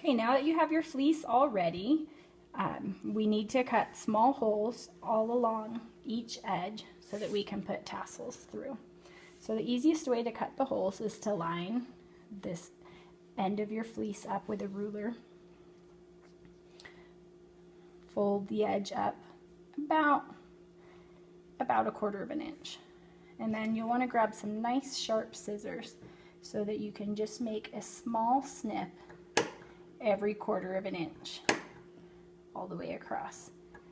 Okay, now that you have your fleece all ready, we need to cut small holes all along each edge so that we can put tassels through. So the easiest way to cut the holes is to line this end of your fleece up with a ruler. Fold the edge up about 1/4 of an inch. And then you'll want to grab some nice sharp scissors so that you can just make a small snip every 1/4 of an inch all the way across.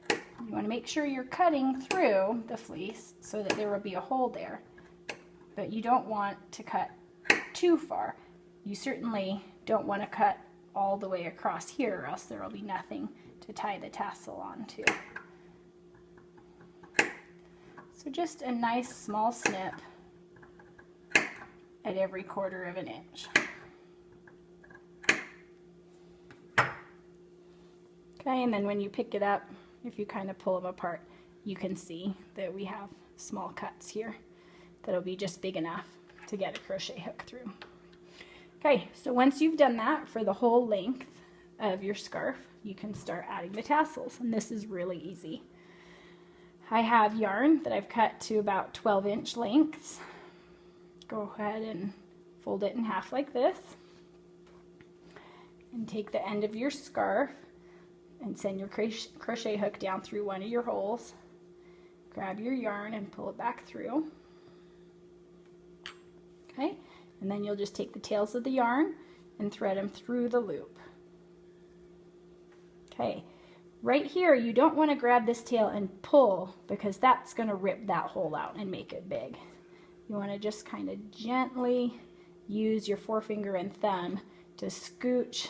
You want to make sure you're cutting through the fleece so that there will be a hole there, but you don't want to cut too far. You certainly don't want to cut all the way across here, or else there will be nothing to tie the tassel onto. So just a nice small snip at every 1/4 of an inch. Okay, and then when you pick it up, if you kind of pull them apart, you can see that we have small cuts here that'll be just big enough to get a crochet hook through. Okay, so once you've done that for the whole length of your scarf, you can start adding the tassels, and this is really easy. I have yarn that I've cut to about 12-inch lengths. Go ahead and fold it in half like this, and take the end of your scarf and send your crochet hook down through one of your holes. Grab your yarn and pull it back through. Okay, and then you'll just take the tails of the yarn and thread them through the loop. Okay, right here you don't want to grab this tail and pull, because that's going to rip that hole out and make it big. You want to just kind of gently use your forefinger and thumb to scooch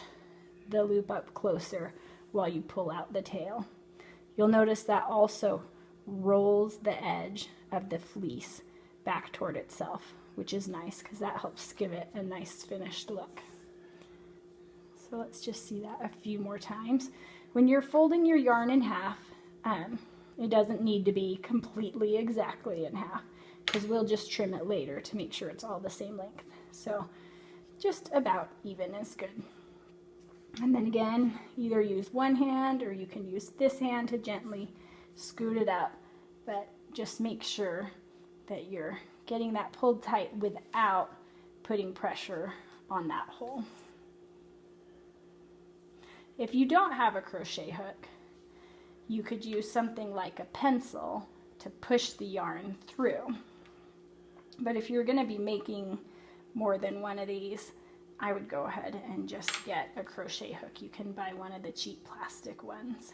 the loop up closer while you pull out the tail. You'll notice that also rolls the edge of the fleece back toward itself, which is nice because that helps give it a nice finished look. So let's just see that a few more times. When you're folding your yarn in half, it doesn't need to be completely exactly in half, because we'll just trim it later to make sure it's all the same length. So just about even is good. And then again, either use one hand or you can use this hand to gently scoot it up, but just make sure that you're getting that pulled tight without putting pressure on that hole. If you don't have a crochet hook, you could use something like a pencil to push the yarn through. But if you're going to be making more than one of these, I would go ahead and just get a crochet hook. You can buy one of the cheap plastic ones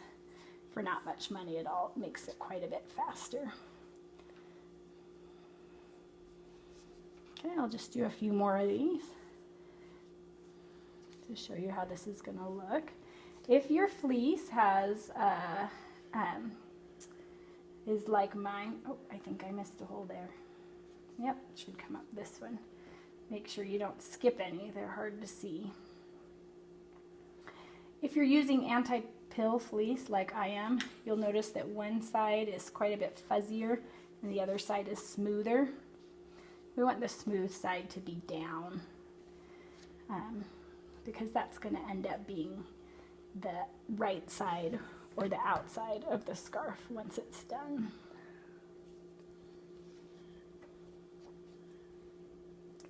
for not much money at all. It makes it quite a bit faster. Okay, I'll just do a few more of these to show you how this is going to look. If your fleece has is like mine, oh, I think I missed a hole there. Yep, it should come up this one. Make sure you don't skip any, they're hard to see. If you're using anti-pill fleece like I am, you'll notice that one side is quite a bit fuzzier and the other side is smoother. We want the smooth side to be down, because that's going to end up being the right side or the outside of the scarf once it's done.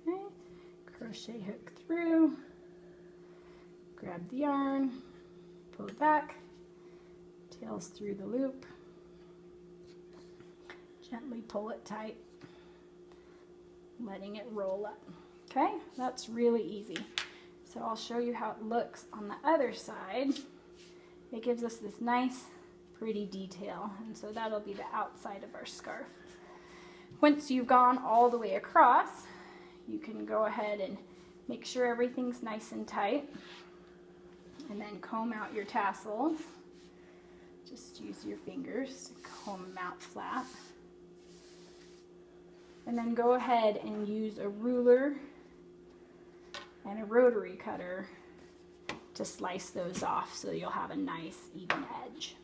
Okay, crochet hook through, grab the yarn, pull it back, tails through the loop, gently pull it tight, letting it roll up. Okay, that's really easy. So I'll show you how it looks on the other side. It gives us this nice, pretty detail, and so that'll be the outside of our scarf. Once you've gone all the way across, you can go ahead and make sure everything's nice and tight, and then comb out your tassels. Just use your fingers to comb them out flat. And then go ahead and use a ruler and a rotary cutter to slice those off so you'll have a nice even edge.